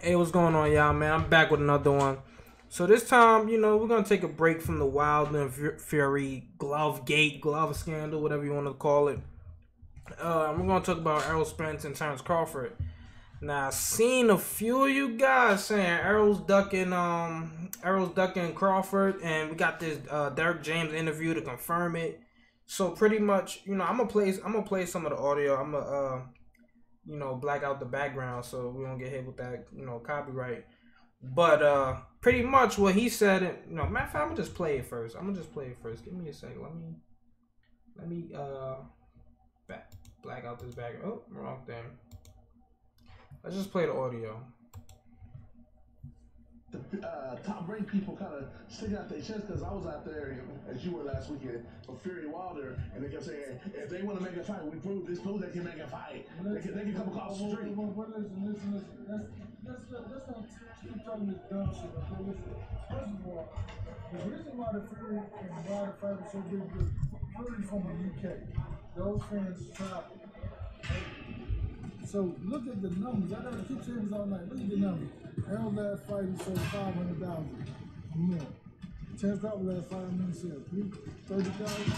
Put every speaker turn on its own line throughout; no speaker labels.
Hey, what's going on, y'all, man? I'm back with another one. So this time, we're gonna take a break from the Wilder and Fury glove scandal, whatever you want to call it. We're gonna talk about Errol Spence and Terence Crawford. Now, I seen a few of you guys saying Errol's ducking Crawford, and we got this Derrick James interview to confirm it. So pretty much, I'm gonna play some of the audio. I'm gonna black out the background so we don't get hit with that, copyright. But pretty much what he said, matter of fact, I'm gonna just play it first. Give me a second. Let me black out this background. Oh, wrong thing. Let's just play the audio.
The top-ranked people kind of stick out their chest because I was out there, as you were last weekend, for Fury Wilder, and they kept saying, if they want to make a fight, we prove they can make a fight. They can come across the street.
Listen. Let's not keep talking this dumb shit. Okay, listen. First of all, the reason why the Fury and Wilder fight was so big was Fury from the UK. Those fans travel. So look at the numbers. I gotta keep saying this all night. Look at the numbers. Errol last fight he sold 500,000 more. Terence Crawford last fight he sold 30,000.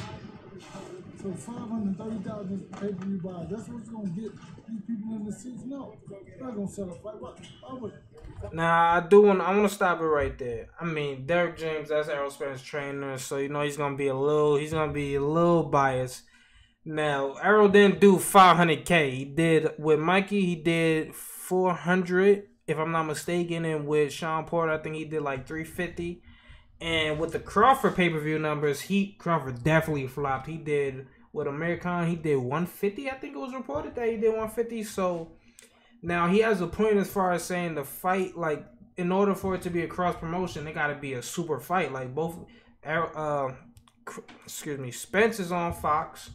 So 530,000 pay-per-view buys. That's what's gonna get these people in the seats. No, it's not gonna sell a fight. Why would it?
Nah, I want to stop it right there. I mean, Derrick James, that's Errol Spence's trainer, so he's gonna be a little biased. Now, Errol didn't do 500K. He did with Mikey. He did 400, if I'm not mistaken, and with Sean Porter, I think he did like 350. And with the Crawford pay-per-view numbers, Crawford definitely flopped. He did with American, he did 150. I think it was reported that he did 150. So now he has a point as far as saying the fight, like in order for it to be a cross promotion, it got to be a super fight. Like Spence is on Fox,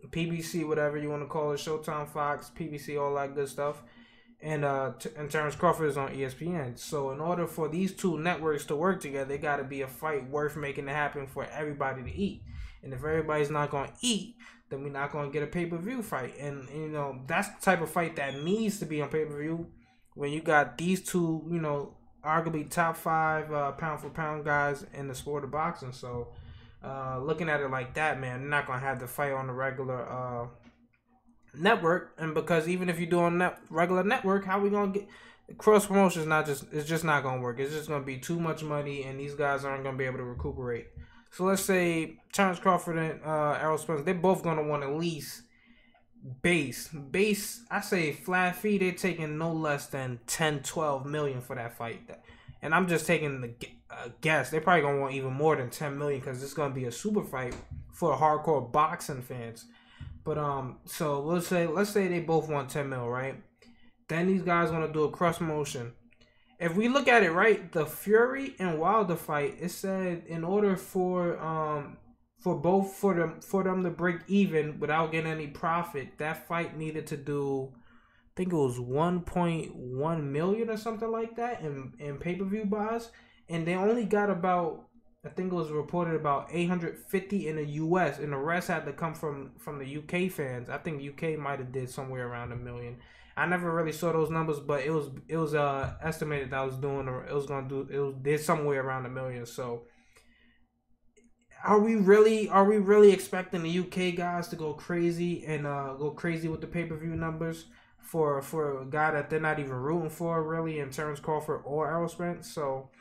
PBC, whatever you want to call it, Showtime, Fox, PBC, all that good stuff. And Terence Crawford is on ESPN. So in order for these two networks to work together, it got to be a fight worth making it happen for everybody to eat. And if everybody's not going to eat, then we're not going to get a pay-per-view fight. And, that's the type of fight that needs to be on pay-per-view when you got these two, arguably top 5 pound-for-pound guys in the sport of boxing. So looking at it like that, man, they're not going to have the fight on the regular network. And because even if you do on regular network, how we gonna get cross promotion is it's just not gonna work. It's just gonna be too much money, and these guys aren't gonna be able to recuperate. So let's say Terence Crawford and Errol Spence, they're both gonna want at least base. I say flat fee, they're taking no less than 10-12 million for that fight. And I'm just taking the guess. They're probably gonna want even more than 10 million because it's gonna be a super fight for hardcore boxing fans. But so let's say they both want 10 mil, right? Then these guys want to do a cross promotion. If we look at it right, the Fury and Wilder fight, it said in order for them to break even without getting any profit, that fight needed to do, I think it was 1.1 million or something like that in pay-per-view buys, and they only got about, I think it was reported about 850 in the U.S. and the rest had to come from the U.K. fans. I think U.K. might have did somewhere around 1 million. I never really saw those numbers, but it was estimated that it did somewhere around 1 million. So are we really expecting the U.K. guys to go crazy and go crazy with the pay-per-view numbers for a guy that they're not even rooting for really in Terence Crawford or Errol Spence? So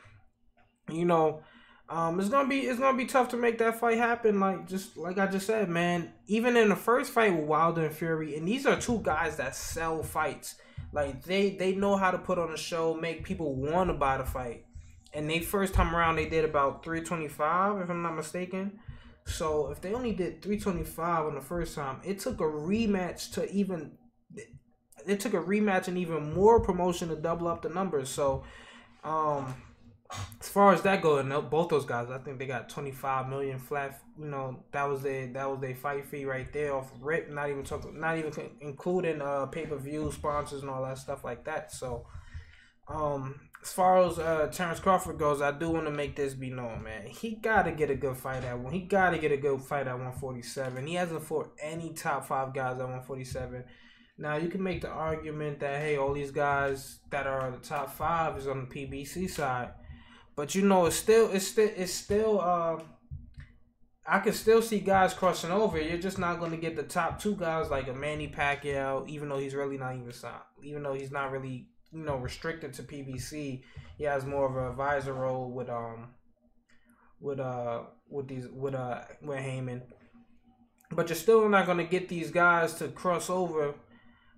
it's gonna be tough to make that fight happen. Like I just said, man. Even in the first fight with Wilder and Fury, and these are two guys that sell fights. Like they know how to put on a show, make people want to buy the fight. And they first time around they did about 325, if I'm not mistaken. So if they only did 325 on the first time, it took a rematch and even more promotion to double up the numbers. So as far as that goes, both those guys, I think they got 25 million flat. That was their fight fee right there off rip. Not even including pay-per-view sponsors and all that stuff like that. So, as far as Terence Crawford goes, I do want to make this be known, man. He gotta get a good fight at 147. He hasn't fought any top 5 guys at 147. Now you can make the argument that hey, all these guys that are the top 5 is on the PBC side, but you know it's still I can still see guys crossing over. You're just not going to get the top 2 guys like a Manny Pacquiao, even though he's really not even signed. Even though he's not really, restricted to PBC, he has more of an advisor role with Heyman. But you're still not going to get these guys to cross over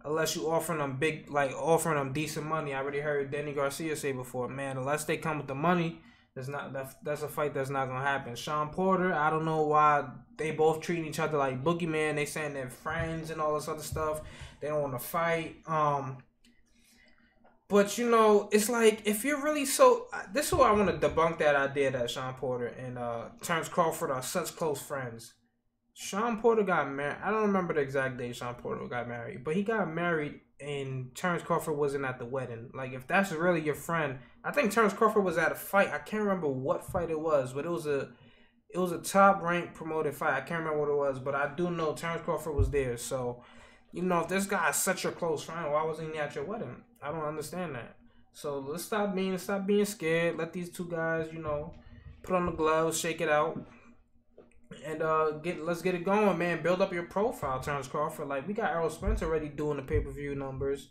unless you offering them decent money. I already heard Danny Garcia say before, man, unless they come with the money, that's a fight that's not gonna happen. Sean Porter, I don't know why they both treating each other like boogeyman. They saying they're friends and all this other stuff. They don't want to fight. But it's like if you're really this is why I want to debunk that idea that Sean Porter and Terence Crawford are such close friends. Sean Porter got married. I don't remember the exact day Sean Porter got married, but he got married and Terence Crawford wasn't at the wedding. Like, if that's really your friend, I think Terence Crawford was at a fight. I can't remember what fight it was, but it was a top ranked promoted fight. I can't remember what it was, but I do know Terence Crawford was there. So, if this guy is such a close friend, why wasn't he at your wedding? I don't understand that. So let's stop being scared. Let these 2 guys, put on the gloves, shake it out. And let's get it going, man. Build up your profile, Terence Crawford. Like, we got Errol Spence already doing the pay-per-view numbers,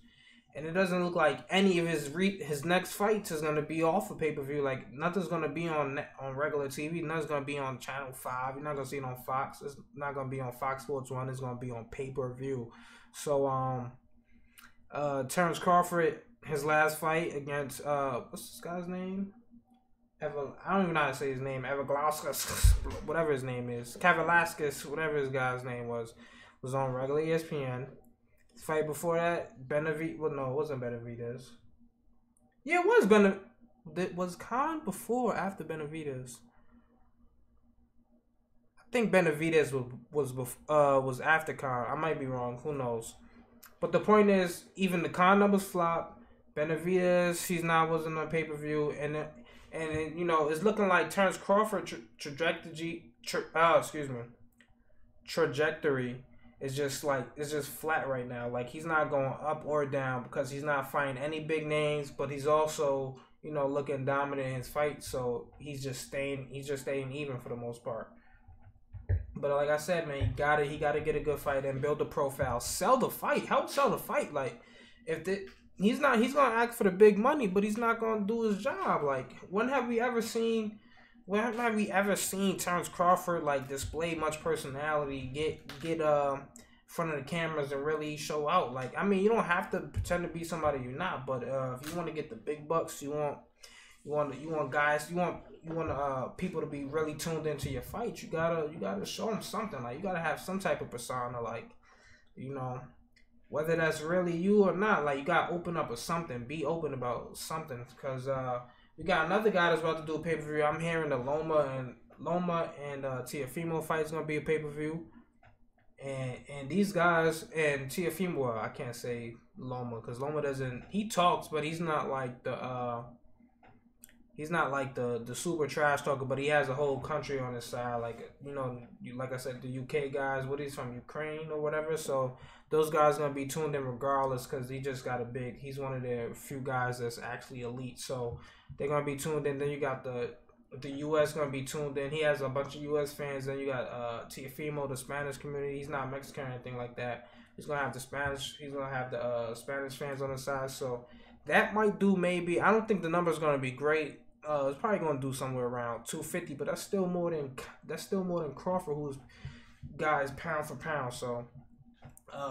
and it doesn't look like any of his next fights is gonna be off of pay-per-view. Like, nothing's gonna be on regular TV. Nothing's gonna be on Channel 5. You're not gonna see it on Fox. It's not gonna be on Fox Sports 1. It's gonna be on pay-per-view. So Terence Crawford, his last fight against what's this guy's name? I don't even know how to say his name. Everglauskas, whatever his name is. Kavalaskis, whatever his guy's name was on regular ESPN. His fight before that, Benavidez. Well, no, it wasn't Benavidez. Yeah, it was Benavidez. Was Khan before or after Benavidez? I think Benavidez was after Khan. I might be wrong. Who knows? But the point is, even the Khan numbers flopped. Benavidez, wasn't on pay-per-view, and it's looking like Terence Crawford trajectory is just flat right now. Like, he's not going up or down because he's not fighting any big names, but he's also looking dominant in his fight. So he's just staying even for the most part. But like I said, man, he gotta get a good fight and build the profile, sell the fight, help sell the fight. Like, he's gonna act for the big money, but he's not gonna do his job. Like, when have we ever seen Terence Crawford like display much personality, get in front of the cameras and really show out? Like, I mean, you don't have to pretend to be somebody you're not, but if you want to get the big bucks, you want people to be really tuned into your fight. You gotta show them something. Like, you gotta have some type of persona. Like, whether that's really you or not, like, you gotta open up with something. Be open about something, because we got another guy that's about to do a pay-per-view. I'm hearing the Loma and Teofimo fight is gonna be a pay-per-view, and these guys and Teofimo. Well, I can't say Loma because Loma doesn't. He talks, but he's not like the super trash talker. But he has a whole country on his side. Like, like I said, the UK guys. What, he's from Ukraine or whatever. So those guys gonna be tuned in regardless, because he just got he's one of the few guys that's actually elite. So they're gonna be tuned in. Then you got the US gonna be tuned in. He has a bunch of US fans. Then you got Teofimo, the Spanish community. He's not Mexican or anything like that. He's gonna have the Spanish fans on the side. So that might do maybe. I don't think the number's gonna be great. It's probably gonna do somewhere around 250, but that's still more than Crawford, who's guys pound for pound. So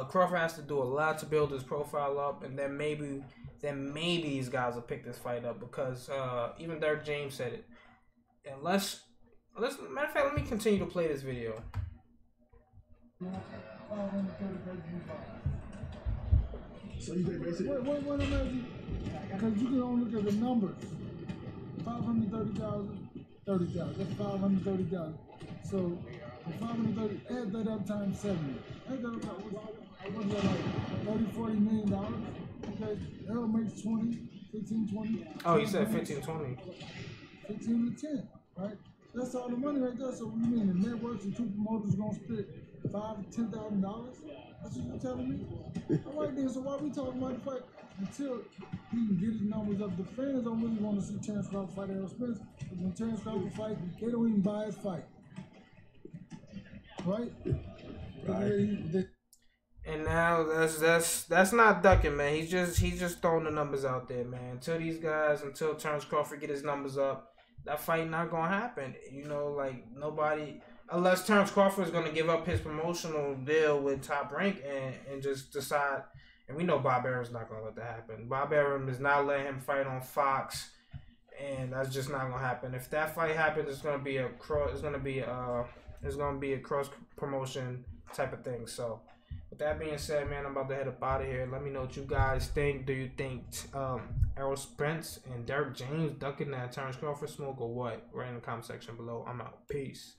Crawford has to do a lot to build his profile up, and then maybe these guys will pick this fight up, because even Derrick James said it. Matter of fact, let me continue to play this video.
So you think basically?
What imagine? Because you can only look at the numbers. 530,000, 30,000. That's 530,000. So 530, add that up times 70. Add that up, what's that like? $30-40 million. Okay, Errol makes 15-20.
Oh, you said 15-20.
15 to 10, right? That's all the money right there. So what do you mean? The networks and 2 promoters gonna split $5,000 to $10,000? That's what you're telling me? All right then, so why we talking about the fight until he can get his numbers up? The fans don't really want to see Terence Crawford fight Errol Spence. Because when Terence Crawford fight, they don't even buy his fight. Right?
And now that's not ducking, man. He's just throwing the numbers out there, man. Until Terence Crawford get his numbers up, that fight not gonna happen. You know, like nobody, unless Terence Crawford is gonna give up his promotional deal with Top Rank and just decide. And we know Bob Arum's not gonna let that happen. Bob Arum is not letting him fight on Fox, and that's just not gonna happen. If that fight happens, it's gonna be a cross promotion type of thing. So. With that being said, man, I'm about to head up out of here. Let me know what you guys think. Do you think Errol Spence and Derrick James ducking that Terence Crawford smoke or what? Right in the comment section below. I'm out. Peace.